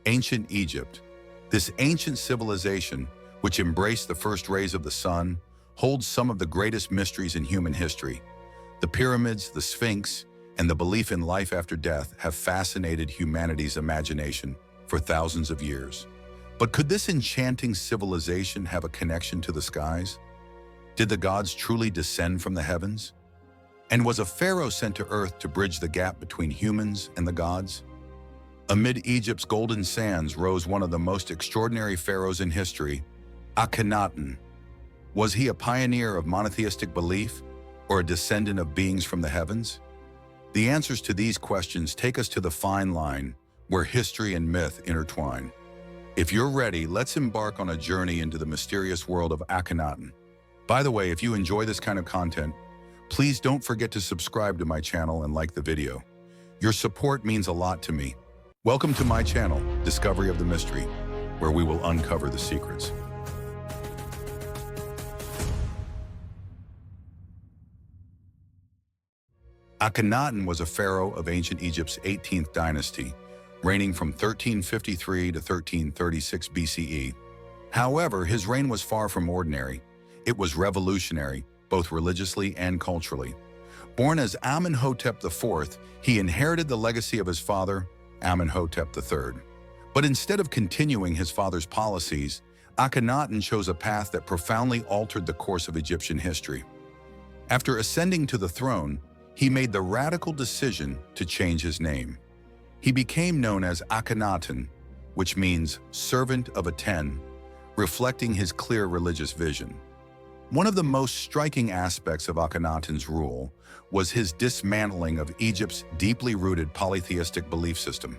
Ancient Egypt. This ancient civilization, which embraced the first rays of the sun, holds some of the greatest mysteries in human history. The pyramids, the Sphinx, and the belief in life after death have fascinated humanity's imagination for thousands of years. But could this enchanting civilization have a connection to the skies? Did the gods truly descend from the heavens? And was a pharaoh sent to earth to bridge the gap between humans and the gods? Amid Egypt's golden sands rose one of the most extraordinary pharaohs in history, Akhenaten. Was he a pioneer of monotheistic belief or a descendant of beings from the heavens? The answers to these questions take us to the fine line where history and myth intertwine. If you're ready, let's embark on a journey into the mysterious world of Akhenaten. By the way, if you enjoy this kind of content, please don't forget to subscribe to my channel and like the video. Your support means a lot to me. Welcome to my channel, Discovery of the Mystery, where we will uncover the secrets. Akhenaten was a pharaoh of ancient Egypt's 18th dynasty, reigning from 1353 to 1336 BCE. However, his reign was far from ordinary. It was revolutionary, both religiously and culturally. Born as Amenhotep IV, he inherited the legacy of his father, Amenhotep III. But instead of continuing his father's policies, Akhenaten chose a path that profoundly altered the course of Egyptian history. After ascending to the throne, he made the radical decision to change his name. He became known as Akhenaten, which means servant of Aten, reflecting his clear religious vision. One of the most striking aspects of Akhenaten's rule was his dismantling of Egypt's deeply rooted polytheistic belief system.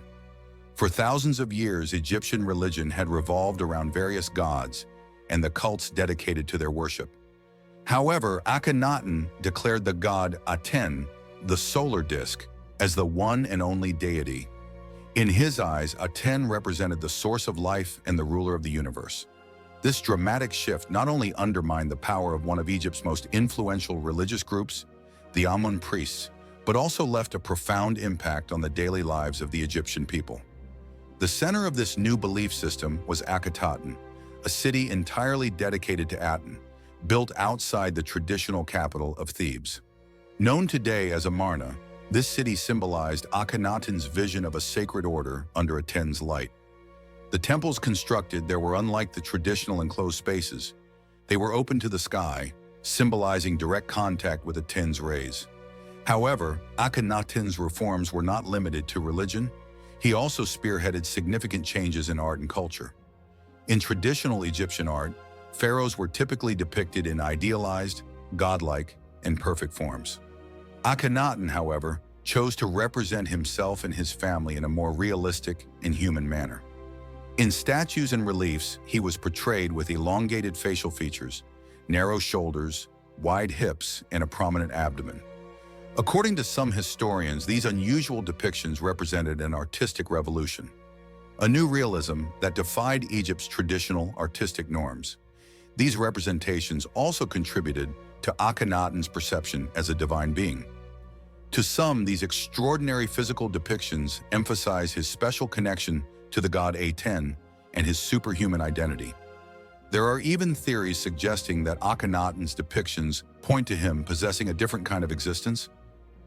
For thousands of years, Egyptian religion had revolved around various gods and the cults dedicated to their worship. However, Akhenaten declared the god Aten, the solar disk, as the one and only deity. In his eyes, Aten represented the source of life and the ruler of the universe. This dramatic shift not only undermined the power of one of Egypt's most influential religious groups, the Amun priests, but also left a profound impact on the daily lives of the Egyptian people. The center of this new belief system was Akhetaten, a city entirely dedicated to Aten, built outside the traditional capital of Thebes. Known today as Amarna, this city symbolized Akhenaten's vision of a sacred order under Aten's light. The temples constructed there were unlike the traditional enclosed spaces. They were open to the sky, symbolizing direct contact with Aten's rays. However, Akhenaten's reforms were not limited to religion. He also spearheaded significant changes in art and culture. In traditional Egyptian art, pharaohs were typically depicted in idealized, godlike, and perfect forms. Akhenaten, however, chose to represent himself and his family in a more realistic and human manner. In statues and reliefs, he was portrayed with elongated facial features, narrow shoulders, wide hips, and a prominent abdomen. According to some historians, these unusual depictions represented an artistic revolution, a new realism that defied Egypt's traditional artistic norms. These representations also contributed to Akhenaten's perception as a divine being. To some, these extraordinary physical depictions emphasize his special connection to the god Aten and his superhuman identity. There are even theories suggesting that Akhenaten's depictions point to him possessing a different kind of existence,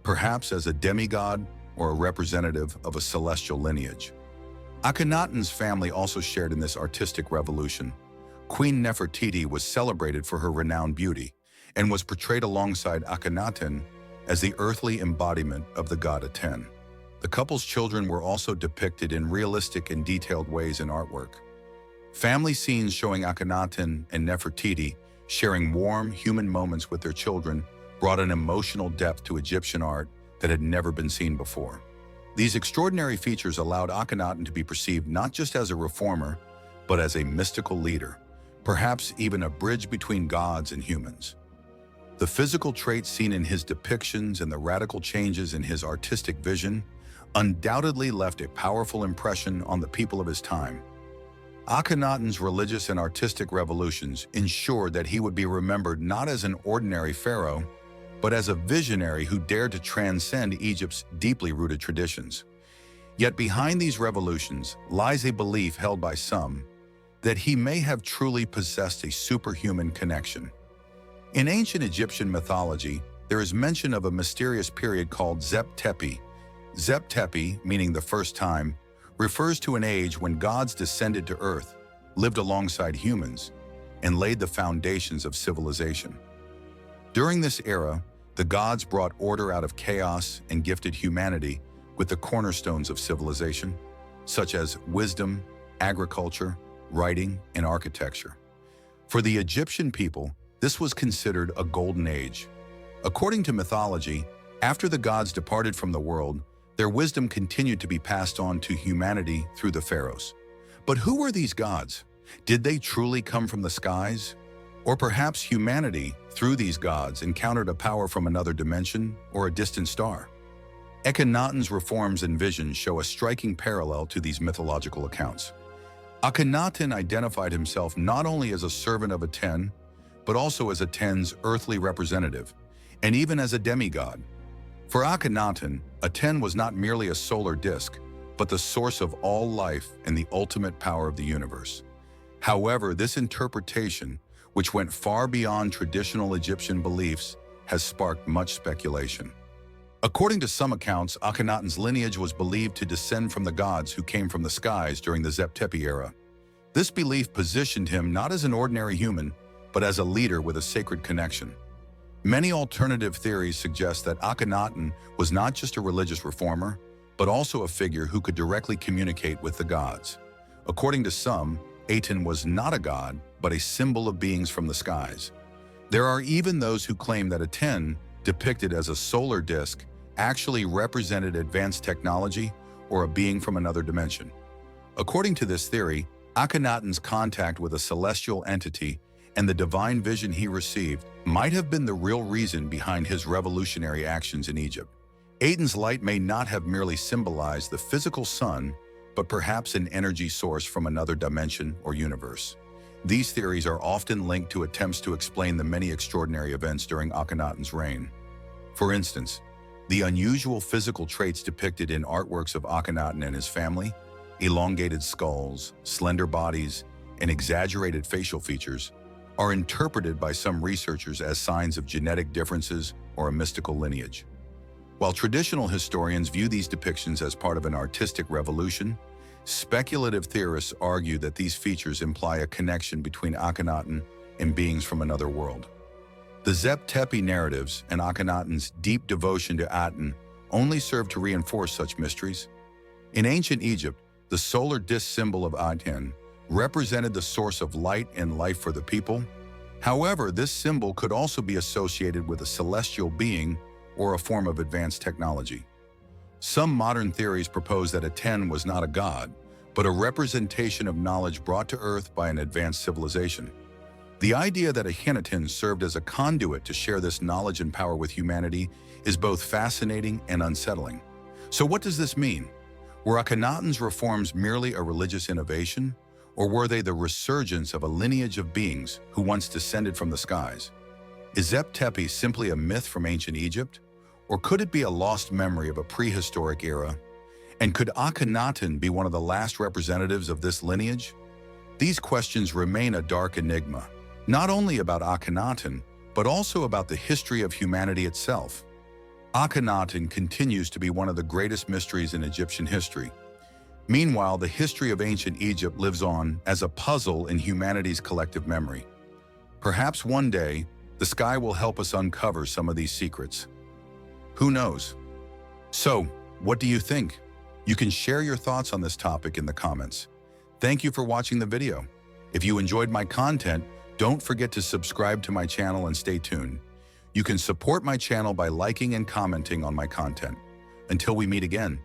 perhaps as a demigod or a representative of a celestial lineage. Akhenaten's family also shared in this artistic revolution. Queen Nefertiti was celebrated for her renowned beauty and was portrayed alongside Akhenaten as the earthly embodiment of the god Aten. The couple's children were also depicted in realistic and detailed ways in artwork. Family scenes showing Akhenaten and Nefertiti sharing warm, human moments with their children brought an emotional depth to Egyptian art that had never been seen before. These extraordinary features allowed Akhenaten to be perceived not just as a reformer, but as a mystical leader, perhaps even a bridge between gods and humans. The physical traits seen in his depictions and the radical changes in his artistic vision undoubtedly left a powerful impression on the people of his time. Akhenaten's religious and artistic revolutions ensured that he would be remembered not as an ordinary pharaoh, but as a visionary who dared to transcend Egypt's deeply rooted traditions. Yet behind these revolutions lies a belief held by some that he may have truly possessed a superhuman connection. In ancient Egyptian mythology, there is mention of a mysterious period called Zep Tepi. Zep Tepi, meaning the first time, refers to an age when gods descended to earth, lived alongside humans, and laid the foundations of civilization. During this era, the gods brought order out of chaos and gifted humanity with the cornerstones of civilization, such as wisdom, agriculture, writing, and architecture. For the Egyptian people, this was considered a golden age. According to mythology, after the gods departed from the world, their wisdom continued to be passed on to humanity through the pharaohs. But who were these gods? Did they truly come from the skies? Or perhaps humanity, through these gods, encountered a power from another dimension or a distant star? Akhenaten's reforms and visions show a striking parallel to these mythological accounts. Akhenaten identified himself not only as a servant of Aten, but also as Aten's earthly representative, and even as a demigod. For Akhenaten, Aten was not merely a solar disk, but the source of all life and the ultimate power of the universe. However, this interpretation, which went far beyond traditional Egyptian beliefs, has sparked much speculation. According to some accounts, Akhenaten's lineage was believed to descend from the gods who came from the skies during the Zep Tepi era. This belief positioned him not as an ordinary human, but as a leader with a sacred connection. Many alternative theories suggest that Akhenaten was not just a religious reformer, but also a figure who could directly communicate with the gods. According to some, Aten was not a god, but a symbol of beings from the skies. There are even those who claim that Aten, depicted as a solar disk, actually represented advanced technology or a being from another dimension. According to this theory, Akhenaten's contact with a celestial entity and the divine vision he received might have been the real reason behind his revolutionary actions in Egypt. Aten's light may not have merely symbolized the physical sun, but perhaps an energy source from another dimension or universe. These theories are often linked to attempts to explain the many extraordinary events during Akhenaten's reign. For instance, the unusual physical traits depicted in artworks of Akhenaten and his family, elongated skulls, slender bodies, and exaggerated facial features, are interpreted by some researchers as signs of genetic differences or a mystical lineage. While traditional historians view these depictions as part of an artistic revolution, speculative theorists argue that these features imply a connection between Akhenaten and beings from another world. The Zep Tepi narratives and Akhenaten's deep devotion to Aten only serve to reinforce such mysteries. In ancient Egypt, the solar disk symbol of Aten represented the source of light and life for the people. However, this symbol could also be associated with a celestial being or a form of advanced technology. Some modern theories propose that Aten was not a god, but a representation of knowledge brought to Earth by an advanced civilization. The idea that Akhenaten served as a conduit to share this knowledge and power with humanity is both fascinating and unsettling. So what does this mean? Were Akhenaten's reforms merely a religious innovation, or were they the resurgence of a lineage of beings who once descended from the skies? Is Zep Tepi simply a myth from ancient Egypt? Or could it be a lost memory of a prehistoric era? And could Akhenaten be one of the last representatives of this lineage? These questions remain a dark enigma, not only about Akhenaten, but also about the history of humanity itself. Akhenaten continues to be one of the greatest mysteries in Egyptian history. Meanwhile, the history of ancient Egypt lives on as a puzzle in humanity's collective memory. Perhaps one day, the sky will help us uncover some of these secrets. Who knows? So, what do you think? You can share your thoughts on this topic in the comments. Thank you for watching the video. If you enjoyed my content, don't forget to subscribe to my channel and stay tuned. You can support my channel by liking and commenting on my content. Until we meet again,